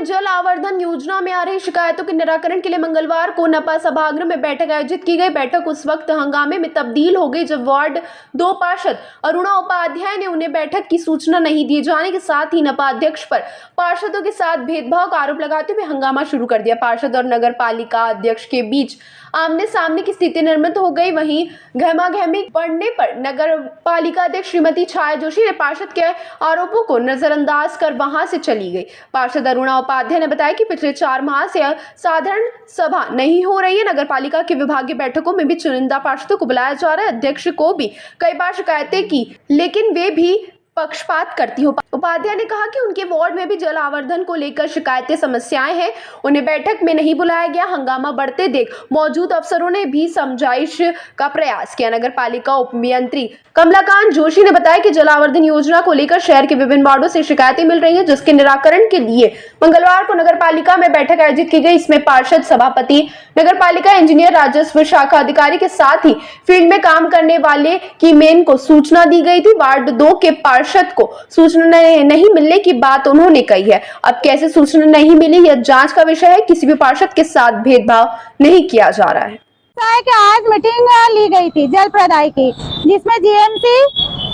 में जल आवर्धन योजना में आ रही शिकायतों के निराकरण के लिए मंगलवार को नपा सभागृह में बैठक आयोजित की गई। बैठक उस वक्त हंगामे में तब्दील हो गई जब वार्ड 2 पार्षद अरुणा उपाध्याय ने उन्हें बैठक की सूचना नहीं दिए जाने के साथ ही नपा अध्यक्ष पर पार्षदों के साथ भेदभाव का आरोप लगाते हुए हंगामा शुरू कर दिया। पार्षद और नगर पालिका अध्यक्ष के बीच आमने सामने की स्थिति निर्मित हो गई। वहीं गहमागहमी बढ़ने पर नगर पालिका अध्यक्ष श्रीमती छाया जोशी ने पार्षद के आरोपों को नजरअंदाज कर वहां से चली गई। पार्षद अरुणा उपाध्याय ने बताया कि पिछले 4 माह से साधारण सभा नहीं हो रही है। नगर पालिका की विभागीय बैठकों में भी चुनिंदा पार्षदों को बुलाया जा रहा है। अध्यक्ष को भी कई बार शिकायतें की लेकिन वे भी पक्षपात करती हो। उपाध्याय ने कहा कि उनके वार्ड में भी जल आवर्धन को लेकर शिकायतें समस्याएं हैं, उन्हें बैठक में नहीं बुलाया गया। हंगामा बढ़ते देख मौजूद अफसरों ने भी समझाइश का प्रयास किया। नगर पालिका उपमंत्री कमलाकांत जोशी ने बताया कि जल आवर्धन योजना को लेकर शहर के विभिन्न वार्डों से शिकायतें मिल रही हैं, जिसके निराकरण के लिए मंगलवार को नगर पालिका में बैठक आयोजित की गई। इसमें पार्षद, सभापति, नगर पालिका इंजीनियर, राजस्व शाखा अधिकारी के साथ ही फील्ड में काम करने वाले की मेन को सूचना दी गई थी। वार्ड 2 के पार्षद को सूचना नहीं मिलने की बात उन्होंने कही है। अब कैसे सूचना नहीं मिली यह जांच का विषय है। किसी भी पार्षद के साथ भेदभाव नहीं किया जा रहा है। कि आज मीटिंग ली गई थी जल प्रदाय की, जिसमें जीएमसी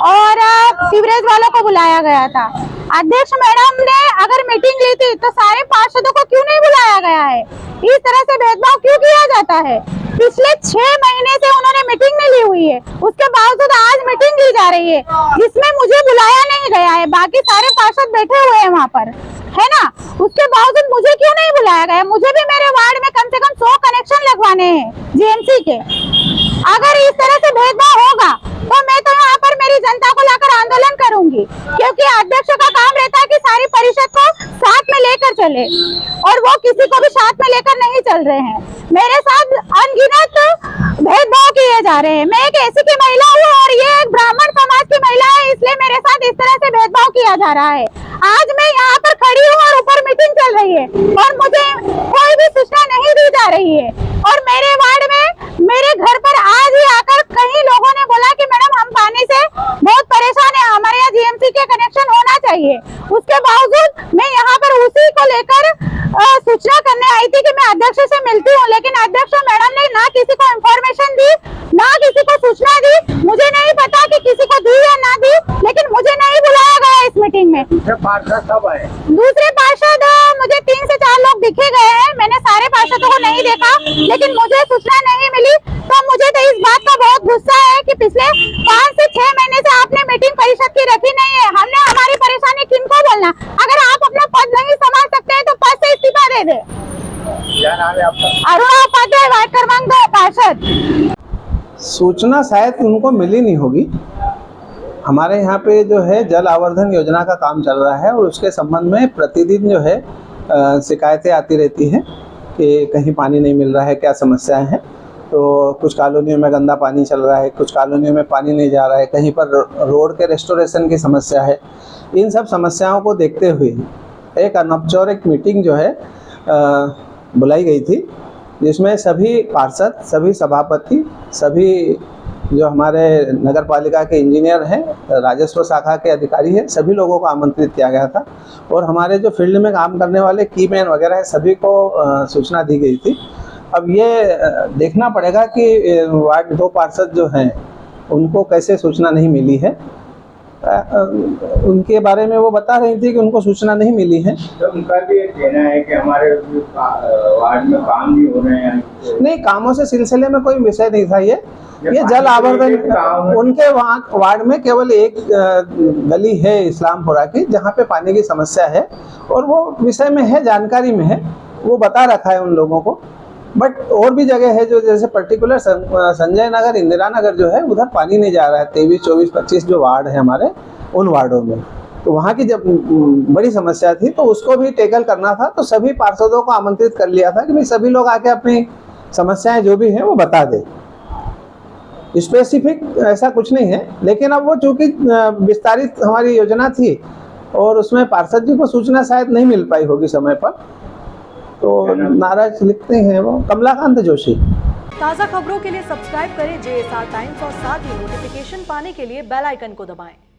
और सीवरेज वालों को बुलाया गया था। अध्यक्ष मैडम ने अगर मीटिंग ली थी तो सारे पार्षदों को क्यों नहीं बुलाया गया है? इस तरह से भेदभाव क्यों किया जाता है? पिछले 6 महीने से उन्होंने मीटिंग नहीं ली हुई है, उसके बावजूद आज मीटिंग ली जा रही है जिसमें मुझे बुलाया नहीं गया है। बाकी सारे पार्षद बैठे हुए हैं वहाँ पर, है ना? उसके बावजूद मुझे क्यों नहीं बुलाया गया? मुझे भी मेरे वार्ड में कम से कम 100 कनेक्शन लगवाने हैं जीएमसी के। अगर इस तरह से भेदभाव होगा तो मैं तो यहाँ पर मेरी जनता को लाकर आंदोलन करूंगी, क्योंकि अध्यक्ष का काम रहता है कि सारी परिषद को साथ में लेकर चले और वो किसी को भी साथ में लेकर नहीं चल रहे हैं। मेरे साथ अनगिनत भेदभाव किए जा रहे हैं। मैं एक ऐसी की महिला हूँ और ये एक ब्राह्मण समाज की महिला है, इसलिए मेरे साथ इस तरह से भेदभाव किया जा रहा है। आज मैं यहाँ पर खड़ी हूँ और ऊपर मीटिंग चल रही है और मुझे कोई भी सूचना नहीं दी जा रही है। और मेरे वार्ड में मेरे घर पर आज ही आकर कई लोगों ने बोला कि मैडम हम पानी से बहुत परेशान है, हमारे यहाँ जीएमसी के कनेक्शन होना चाहिए। उसके बावजूद मैं यहाँ पर उसी को लेकर सूचना करने आई थी कि मैं अध्यक्ष से मिलती हूँ, लेकिन अध्यक्ष मैडम ने ना किसी को इंफॉर्मेशन दी, ना किसी को सूचना दी। मुझे नहीं पता कि किसी को दी या ना दी, लेकिन मुझे नहीं बुलाया गया इस मीटिंग में। दूसरे पार्षद सब आए? दूसरे पार्षद मुझे 3 से 4 लोग दिखे गए हैं। मैंने सारे पार्षदों को नहीं देखा, लेकिन मुझे सूचना नहीं मिली। तो मुझे तो इस बात का बहुत गुस्सा है कि पिछले 5 से 6 महीने से आपने मीटिंग परिषद की रखी नहीं है। हमने हमारी परेशानी किनको बोलना? अगर आप अपना पद नहीं संभाल सकते हैं तो पद से इस्तीफा दे दे। क्या नाम है आपका? अरुणा उपाध्याय, वार्ड क्रमांक 2 पार्षद। सूचना शायद उनको मिली नहीं होगी। हमारे यहाँ पे जो है जल आवर्धन योजना का काम चल रहा है और उसके संबंध में प्रतिदिन जो है शिकायतें आती रहती हैं कि कहीं पानी नहीं मिल रहा है, क्या समस्याएं हैं। तो कुछ कॉलोनियों में गंदा पानी चल रहा है, कुछ कॉलोनियों में पानी नहीं जा रहा है, कहीं पर रोड के रेस्टोरेशन की समस्या है। इन सब समस्याओं को देखते हुए एक अनौपचारिक मीटिंग जो है बुलाई गई थी, जिसमें सभी पार्षद, सभी सभापति, सभी जो हमारे नगर पालिका के इंजीनियर हैं, राजस्व शाखा के अधिकारी हैं, सभी लोगों को आमंत्रित किया गया था। और हमारे जो फील्ड में काम करने वाले की मैन वगैरह है, सभी को सूचना दी गई थी। अब ये देखना पड़ेगा कि वार्ड 2 पार्षद जो हैं उनको कैसे सूचना नहीं मिली है। उनके बारे में वो बता रही थी कि उनको सूचना नहीं मिली है। तो उनका भी एक कहना है कि हमारे वार्ड में काम नहीं हो रहे हैं। नहीं, कामों से सिलसिले में कोई विषय नहीं था। ये जल आवर्धन उनके वार्ड में केवल एक गली है इस्लामपुरा की, जहाँ पे पानी की समस्या है और वो विषय में है, जानकारी में है, वो बता रखा है उन लोगों को। बट और भी जगह है जो जैसे पर्टिकुलर संजय नगर, इंदिरा नगर जो है, उधर पानी नहीं जा रहा है। 23, 24, 25 जो वार्ड है हमारे, उन वार्डों में तो वहाँ की जब बड़ी समस्या थी तो उसको भी टेकल करना था। तो सभी पार्षदों को आमंत्रित कर लिया था कि भाई सभी लोग आके अपनी समस्याएं जो भी हैं वो बता दें। स्पेसिफिक ऐसा कुछ नहीं है, लेकिन अब वो चूंकि विस्तारित हमारी योजना थी और उसमें पार्षद जी को सूचना शायद नहीं मिल पाई होगी समय पर, तो नाराज लिखते हैं वो कमलाकांत जोशी। ताज़ा खबरों के लिए सब्सक्राइब करें JSR टाइम्स और साथ ही नोटिफिकेशन पाने के लिए बेल आइकन को दबाएं।